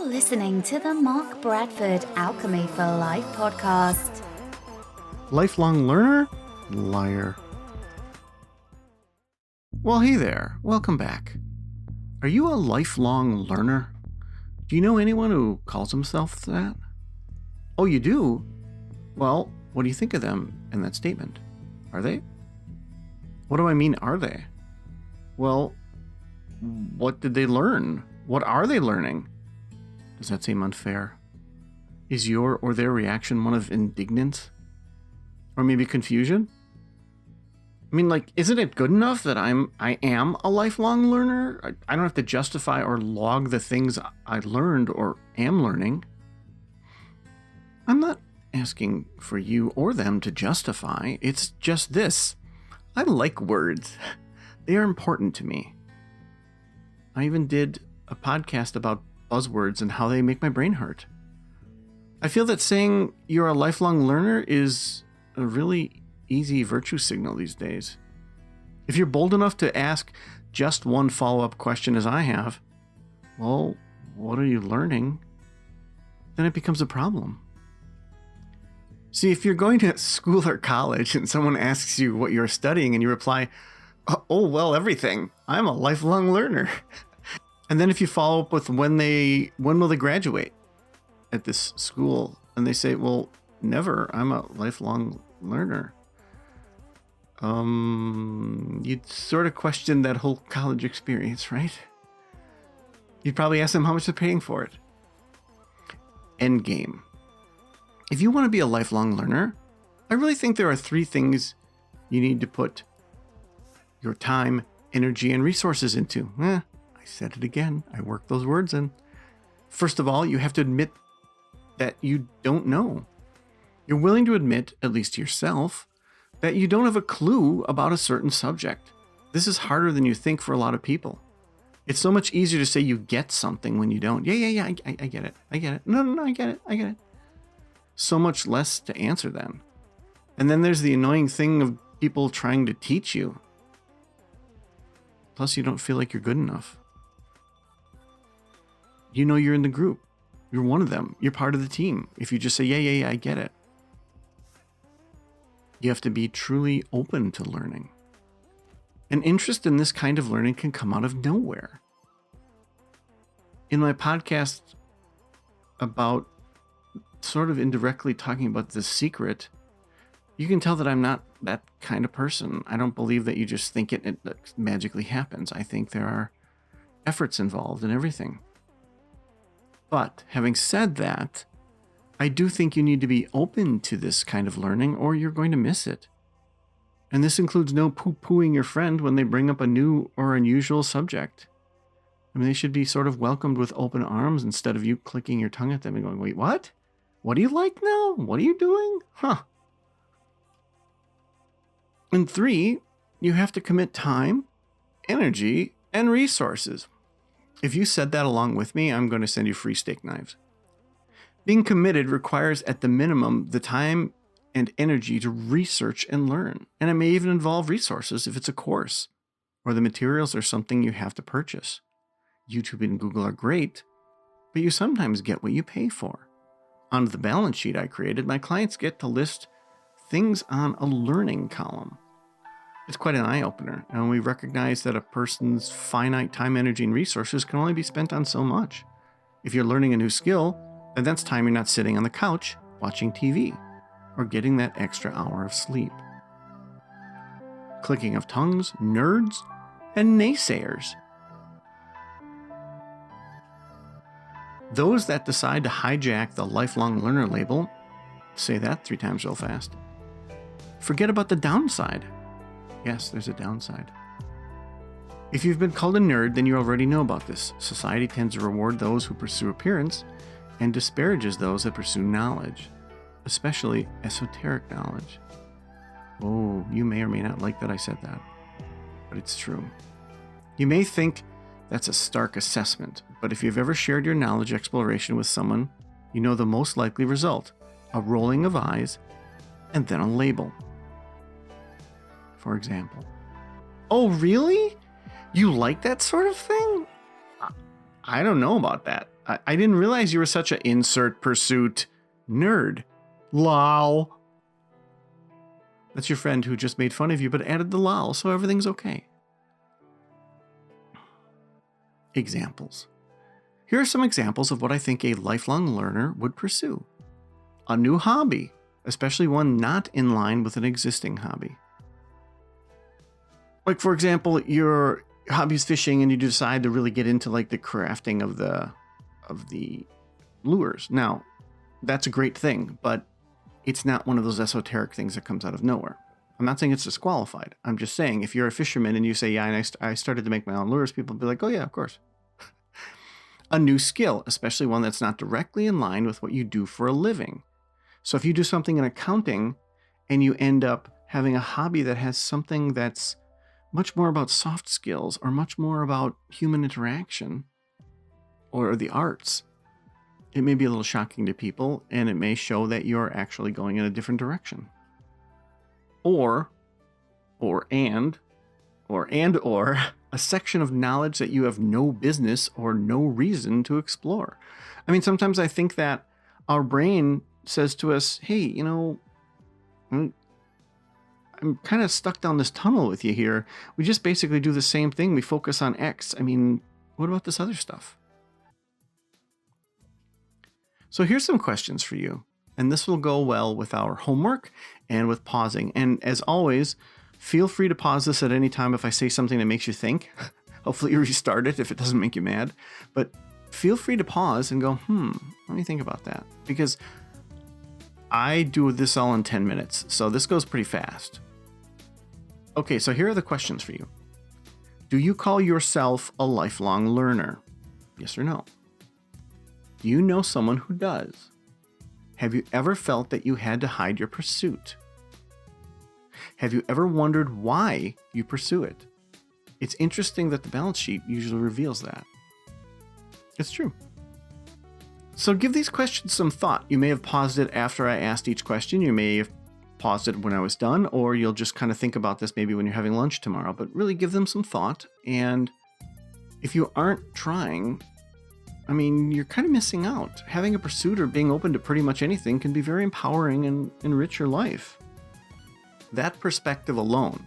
listening to the Mark Bradford Alchemy for Life podcast. Lifelong learner? Liar. Well, hey there. Welcome back. Are you a lifelong learner? Do you know anyone who calls himself that? Oh, you do? Well, what do you think of them in that statement? Are they? What do I mean, are they? Well, what did they learn? What are they learning? Does that seem unfair? Is your or their reaction one of indignance? Or maybe confusion? I mean, isn't it good enough that I am a lifelong learner? I don't have to justify or log the things I learned or am learning. I'm not asking for you or them to justify. It's just this. I like words. They are important to me. I even did a podcast about buzzwords and how they make my brain hurt. I feel that saying you're a lifelong learner is a really easy virtue signal these days. If you're bold enough to ask just one follow-up question as I have, well, what are you learning? Then it becomes a problem. See, if you're going to school or college and someone asks you what you're studying and you reply, oh, well, everything. I'm a lifelong learner. And then if you follow up with when will they graduate at this school? And they say, well, never. I'm a lifelong learner. You'd sort of question that whole college experience, right? You'd probably ask them how much they're paying for it. End game. If you want to be a lifelong learner, I really think there are 3 things you need to put your time, energy, and resources into. I said it again. I worked those words in. First of all, you have to admit that you don't know. You're willing to admit, at least to yourself, that you don't have a clue about a certain subject. This is harder than you think for a lot of people. It's so much easier to say you get something when you don't. Yeah, I get it. I get it. No, I get it. So much less to answer then. And then there's the annoying thing of people trying to teach you. Plus, you don't feel like you're good enough. You know you're in the group. You're one of them. You're part of the team. If you just say, yeah, I get it. You have to be truly open to learning. An interest in this kind of learning can come out of nowhere. In my podcast about sort of indirectly talking about The Secret, you can tell that I'm not that kind of person. I don't believe that you just think it magically happens. I think there are efforts involved in everything. But having said that, I do think you need to be open to this kind of learning or you're going to miss it. And this includes no poo-pooing your friend when they bring up a new or unusual subject. I mean, they should be sort of welcomed with open arms instead of you clicking your tongue at them and going, wait, what? What do you like now? What are you doing? Huh. And 3, you have to commit time, energy, and resources. If you said that along with me, I'm going to send you free steak knives. Being committed requires at the minimum the time and energy to research and learn. And it may even involve resources if it's a course or the materials are something you have to purchase. YouTube and Google are great, but you sometimes get what you pay for. On the balance sheet I created, my clients get to list things on a learning column. It's quite an eye-opener, and we recognize that a person's finite time, energy, and resources can only be spent on so much. If you're learning a new skill, then that's time you're not sitting on the couch watching TV or getting that extra hour of sleep. Clicking of tongues, nerds, and naysayers. Those that decide to hijack the lifelong learner label, say that 3 times real fast, forget about the downside. Yes, there's a downside. If you've been called a nerd, then you already know about this. Society tends to reward those who pursue appearance and disparages those that pursue knowledge, especially esoteric knowledge. Oh, you may or may not like that I said that, but it's true. You may think that's a stark assessment, but if you've ever shared your knowledge exploration with someone, you know the most likely result, a rolling of eyes, and then a label. For example, oh, really? You like that sort of thing? I don't know about that. I didn't realize you were such an insert pursuit nerd. Lol. That's your friend who just made fun of you, but added the lol, so everything's okay. Examples. Here are some examples of what I think a lifelong learner would pursue. A new hobby, especially one not in line with an existing hobby. Like, for example, your hobby is fishing and you decide to really get into like the crafting of the lures. Now, that's a great thing, but it's not one of those esoteric things that comes out of nowhere. I'm not saying it's disqualified. I'm just saying if you're a fisherman and you say, yeah, and I started to make my own lures, people will be like, oh yeah, of course. A new skill, especially one that's not directly in line with what you do for a living. So if you do something in accounting and you end up having a hobby that has something that's much more about soft skills or much more about human interaction or the arts, it may be a little shocking to people and it may show that you're actually going in a different direction. Or a section of knowledge that you have no business or no reason to explore. I mean, sometimes I think that our brain says to us, hey, you know, I'm kind of stuck down this tunnel with you here. We just basically do the same thing. We focus on X. I mean, what about this other stuff? So here's some questions for you. And this will go well with our homework and with pausing. And as always, feel free to pause this at any time if I say something that makes you think. Hopefully you restart it if it doesn't make you mad. But feel free to pause and go, let me think about that. Because I do this all in 10 minutes. So this goes pretty fast. Okay, so here are the questions for you. Do you call yourself a lifelong learner? Yes or no? Do you know someone who does? Have you ever felt that you had to hide your pursuit? Have you ever wondered why you pursue it? It's interesting that the balance sheet usually reveals that. It's true. So give these questions some thought. You may have paused it after I asked each question. You may have paused it when I was done, or you'll just kind of think about this maybe when you're having lunch tomorrow, but really give them some thought. And if you aren't trying, I mean, you're kind of missing out. Having a pursuit or being open to pretty much anything can be very empowering and enrich your life. That perspective alone,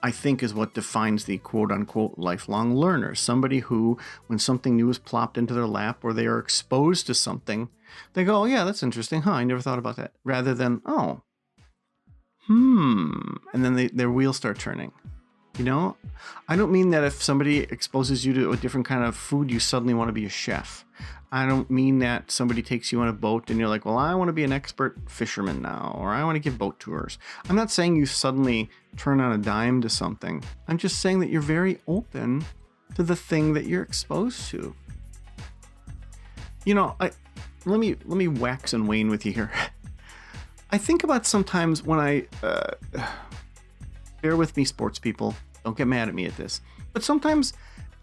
I think, is what defines the quote-unquote lifelong learner. Somebody who, when something new is plopped into their lap or they are exposed to something, they go, oh yeah, that's interesting. I never thought about that. Rather than, and then their wheels start turning. You know, I don't mean that if somebody exposes you to a different kind of food, you suddenly want to be a chef. I don't mean that somebody takes you on a boat and you're like, well, I want to be an expert fisherman now, or I want to give boat tours. I'm not saying you suddenly turn on a dime to something. I'm just saying that you're very open to the thing that you're exposed to. You know, let me wax and wane with you here. I think about sometimes when bear with me, sports people. Don't get mad at me at this. But sometimes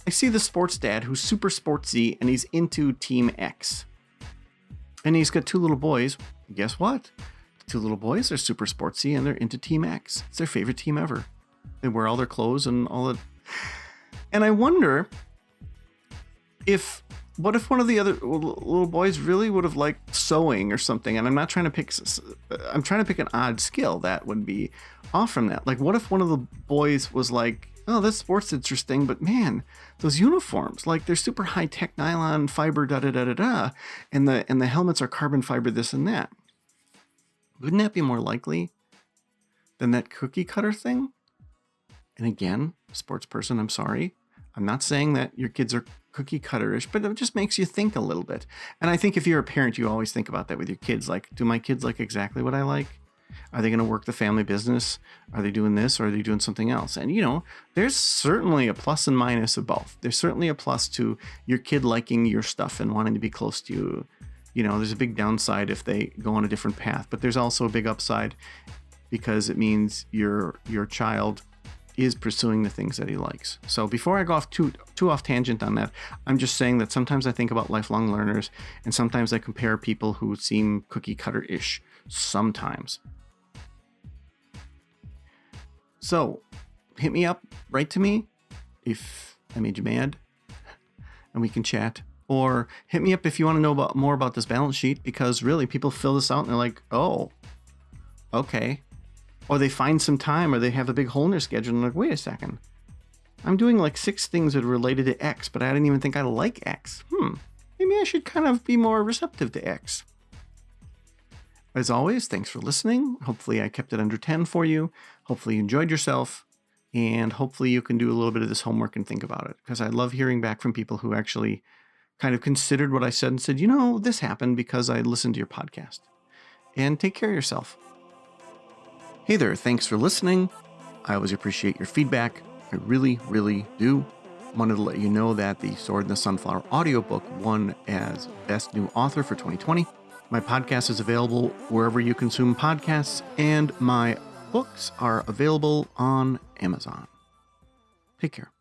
I see the sports dad who's super sportsy and he's into Team X. And he's got two little boys. Guess what? The two little boys are super sportsy and they're into Team X. It's their favorite team ever. They wear all their clothes and all that. And I wonder what if one of the other little boys really would have liked sewing or something? And I'm trying to pick an odd skill that would be off from that. Like, what if one of the boys was like, oh, this sport's interesting, but man, those uniforms, like they're super high tech nylon fiber, and the helmets are carbon fiber, this and that. Wouldn't that be more likely than that cookie cutter thing? And again, sports person, I'm sorry. I'm not saying that your kids are cookie cutterish, but it just makes you think a little bit. And I think if you're a parent, you always think about that with your kids. Like, do my kids like exactly what I like? Are they going to work the family business? Are they doing this or are they doing something else? And, you know, there's certainly a plus and minus of both. There's certainly a plus to your kid liking your stuff and wanting to be close to you. You know, there's a big downside if they go on a different path, but there's also a big upside because it means your child is pursuing the things that he likes. So before I go off too off tangent on that, I'm just saying that sometimes I think about lifelong learners and sometimes I compare people who seem cookie cutter-ish. Sometimes. So hit me up, write to me if I made you mad, and we can chat Or hit me up if you want to know more about this balance sheet, because really people fill this out and they're like, oh, okay. Or they find some time, or they have a big hole in their schedule and they're like, wait a second. I'm doing like 6 things that are related to X, but I didn't even think I like X. Maybe I should kind of be more receptive to X. As always, thanks for listening. Hopefully I kept it under 10 for you. Hopefully you enjoyed yourself. And hopefully you can do a little bit of this homework and think about it. Because I love hearing back from people who actually kind of considered what I said and said, this happened because I listened to your podcast. And take care of yourself. Hey there, thanks for listening. I always appreciate your feedback. I really, really do. Wanted to let you know that the Sword and the Sunflower audiobook won as Best New Author for 2020. My podcast is available wherever you consume podcasts, and my books are available on Amazon. Take care.